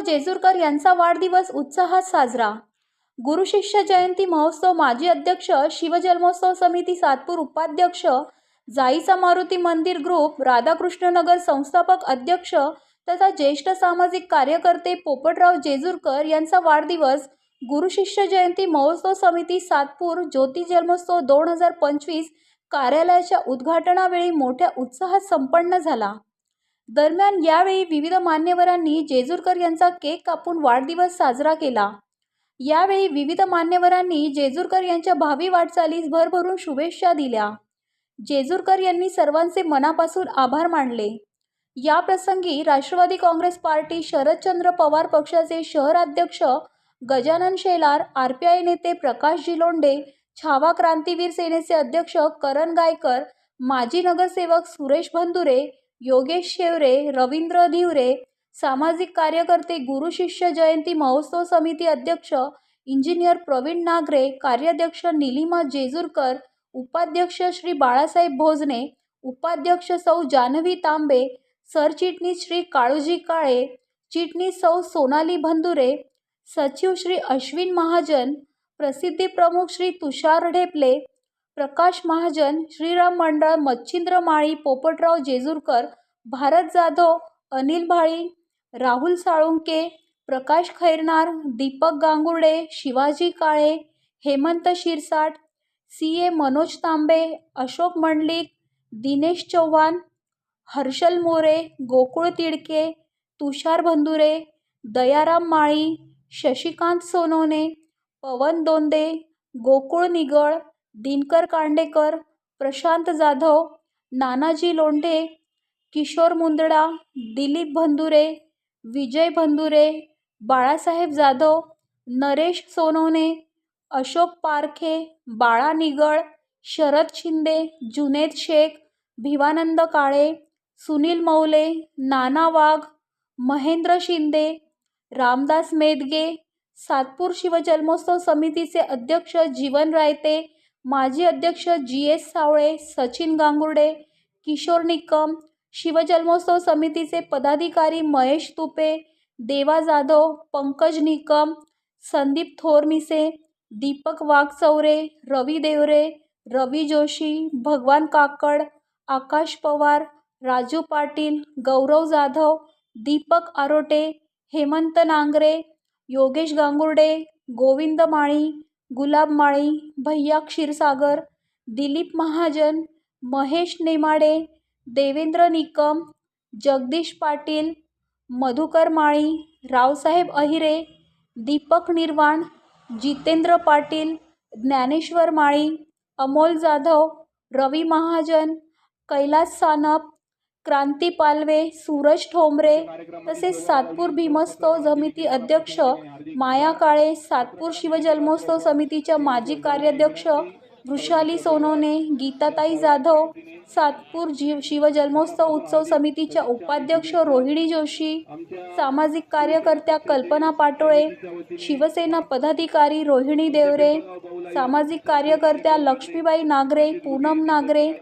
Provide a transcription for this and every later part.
जेजुरकर यांचा वाढदिवस उत्साहात साजरा। गुरु शिष्य जयंती महोत्सव माजी अध्यक्ष, शिवजन्मोत्सव समिती सातपूर उपाध्यक्ष, जाईचा मारुती मंदिर ग्रुप राधाकृष्ण नगर संस्थापक अध्यक्ष तथा ज्येष्ठ सामाजिक कार्यकर्ते पोपटराव जेजुरकर यांचा वाढदिवस गुरु शिष्य जयंती महोत्सव समिती सातपूर ज्योती जन्मोत्सव 2025 कार्यालयाच्या उद्घाटनावेळी मोठ्या उत्साहात संपन्न झाला। दरम्यान यावेळी विविध मान्यवरांनी जेजुरकर यांचा केक कापून वाढदिवस साजरा केला। यावेळी विविध मान्यवरांनी जेजुरकर यांच्या भावी वाटचालीस भरभरून शुभेच्छा दिल्या। जेजुरकर यांनी सर्वांचे मनापासून आभार मानले। या प्रसंगी राष्ट्रवादी काँग्रेस पार्टी शरदचंद्र पवार पक्षाचे शहराध्यक्ष गजानन शेलार, आरपीआय नेते प्रकाश जिलोंडे, छावा क्रांतीवीर सेनेचे अध्यक्ष करण गायकर, माजी नगरसेवक सुरेश भंदुरे, योगेश शेवरे, रवींद्र धिवरे, सामाजिक कार्यकर्ते गुरु शिष्य जयंती महोत्सव समिती अध्यक्ष इंजिनियर प्रवीण नागरे, कार्याध्यक्ष निलिमा जेजुरकर, उपाध्यक्ष श्री बाळासाहेब भोजने, उपाध्यक्ष सौ जानवी तांबे, सरचिटणीस श्री काळूजी काळे, चिटणीस सौ सोनाली भंदुरे, सचिव श्री अश्विन महाजन, प्रसिद्धी प्रमुख श्री तुषार ढेपले, प्रकाश महाजन, श्रीराम मंडळ मच्छिंद्र माळी, पोपटराव जेजुरकर, भारत जाधव, अनिल भाळी, राहुल साळुंके, प्रकाश खैरनार, दीपक गांगुर्डे, शिवाजी काळे, हेमंत शिरसाट, CA मनोज तांबे, अशोक मंडलिक, दिनेश चव्हाण, हर्षल मोरे, गोकुळ तिडके, तुषार भंदुरे, दयाराम माळी, शशिकांत सोनवणे, पवन दोंदे, गोकुळ निगळ, दिनकर कांडेकर, प्रशांत जाधव, नानाजी लोंढे, किशोर मुंदडा, दिलीप भंदुरे, विजय भंदुरे, बाळासाहेब जाधव, नरेश सोनवणे, अशोक पारखे, बाळा निगळ, शरद शिंदे, जुनेद शेख, भिवानंद काळे, सुनील मौले, नाना वाघ, महेंद्र शिंदे, रामदास मेदगे, सातपूर शिवजन्मोत्सव समितीचे अध्यक्ष जीवन रायते, माजी अध्यक्ष GS सावळे, सचिन गांगुर्डे, किशोर निकम, शिवजन्मोत्सव समितीचे पदाधिकारी महेश तुपे, देवा जाधव, पंकज निकम, संदीप थोरमिसे, दीपक वाघचौरे, रवी देवरे, रवी जोशी, भगवान काकड, आकाश पवार, राजू पाटील, गौरव जाधव, दीपक आरोटे, हेमंत नांगरे, योगेश गांगुर्डे, गोविंद माळी, गुलाब माळी, भैया क्षीरसागर, दिलीप महाजन, महेश नेमाडे, देवेंद्र निकम, जगदीश पाटील, मधुकर माळी, रावसाहेब अहिरे, दीपक निर्वाण, जितेंद्र पाटील, ज्ञानेश्वर माळी, अमोल जाधव, रवी महाजन, कैलास सानप, क्रांती पालवे, सूरज ठोंबरे तसेच सातपूर भीमस्तव समिती अध्यक्ष माया काळे, सातपूर शिवजन्मोत्सव समितीच्या माजी कार्याध्यक्ष वृषाली सोनवणे, गीताताई जाधव, सातपूर शिवजन्मोत्सव उत्सव समितीच्या उपाध्यक्ष रोहिणी जोशी, सामाजिक कार्यकर्त्या कल्पना पाटोळे, शिवसेना पदाधिकारी रोहिणी देवरे, सामाजिक कार्यकर्त्या लक्ष्मीबाई नागरे, पूनम नागरे,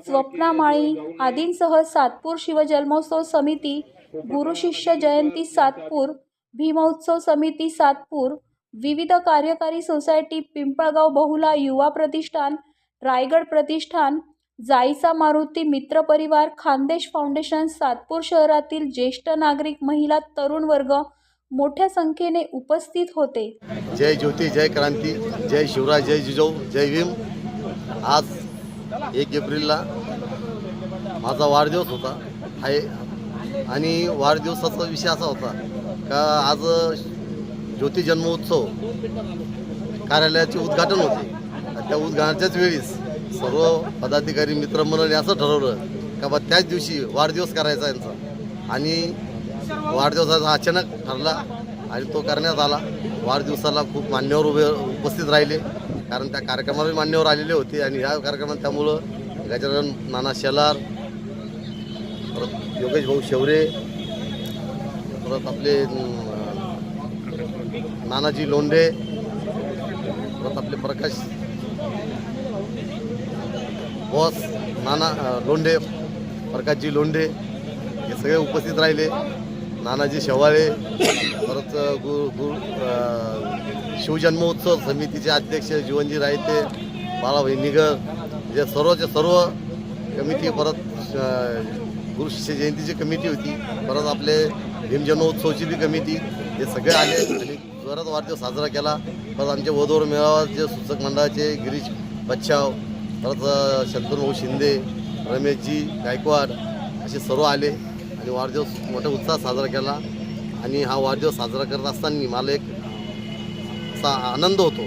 स्वप्ना माळी आदींसह सातपूर शिवजन्मोत्सव समिती, गुरु शिष्य जयंती सातपूर, भीमोत्सव समिती सातपूर, विविध कार्यकारी सोसायटी, पिंपळगाव बहुला युवा प्रतिष्ठान, रायगड प्रतिष्ठान, जाईचा मारुती मित्र परिवार, खानदेश फाउंडेशन, सातपूर शहरातील ज्येष्ठ नागरिक, महिला, तरुण वर्ग मोठ्या संख्येने उपस्थित होते। जय ज्योती, जय क्रांती, जय शिवराय, जय जिजाऊ, जय भीम। आज 1 एप्रिलला माझा वाढदिवस होता आहे आणि वाढदिवसाचा विषय असा होता का आज ज्योती जन्मोत्सव कार्यालयाचे उद्घाटन होते। त्या उद्घाटनाच्याच वेळीस सर्व पदाधिकारी मित्रमंडळी असं ठरवलं का बा त्याच दिवशी वाढदिवस करायचा यांचा आणि वाढदिवसाचा अचानक ठरला आणि तो करण्यात आला। वाढदिवसाला खूप मान्यवर उपस्थित राहिले कारण त्या कार्यक्रमाला मान्यवर आलेले होते आणि ह्या कार्यक्रमात त्यामुळं गजानन नाना शेलार, परत योगेश भाऊ शेवरे, परत आपले नानाजी लोंढे, परत आपले प्रकाश बॉस नाना लोंढे, प्रकाशजी लोंढे हे सगळे उपस्थित राहिले। नानाजी शेवाळे, परत शिवजन्मोत्सव समितीचे अध्यक्ष जीवनजी रायते, बाळाभाई निगर, जे सर्वच्या सर्व कमिटी, परत गुरु शिष्य जयंतीची कमिटी होती, परत आपले भीमजन्मोत्सवची बी कमिटी, हे सगळे आले आणि जोरात वाढदिवस साजरा केला. परत आमचे वधूवर मेळावाचे सूचक मंडळाचे गिरीश बच्छाव, परत शंतनू शिंदे, रमेशजी गायकवाड असे सर्व आले आणि वाढदिवस मोठ्या उत्साहात साजरा केला. आणि हा वाढदिवस साजरा करत असताना मला एक असा आनंद होतो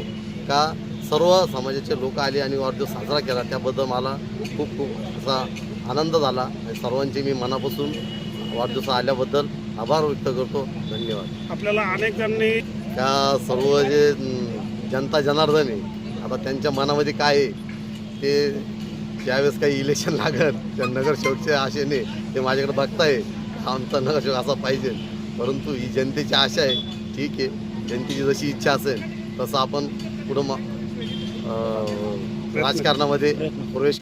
का सर्व समाजाचे लोक आले आणि वाढदिवस साजरा केला. त्याबद्दल मला खूप असा आनंद झाला आणि सर्वांचे मी मनापासून वाढदिवस आल्याबद्दल आभार व्यक्त करतो. धन्यवाद. आपल्याला अनेक जणांनी त्या सर्व जे जनता जनार्दन आहे, आता त्यांच्या मनामध्ये काय आहे ते ज्यावेळेस काही इलेक्शन लागत त्या नगरसेवकच्या आशेने ते माझ्याकडे बघताय, आमचा नगरसेवक असा पाहिजे. परंतु ही जनतेची आशा आहे. ठीक आहे, जनतेची जशी इच्छा असेल तसं आपण पुढं राजकारणामध्ये प्रवेश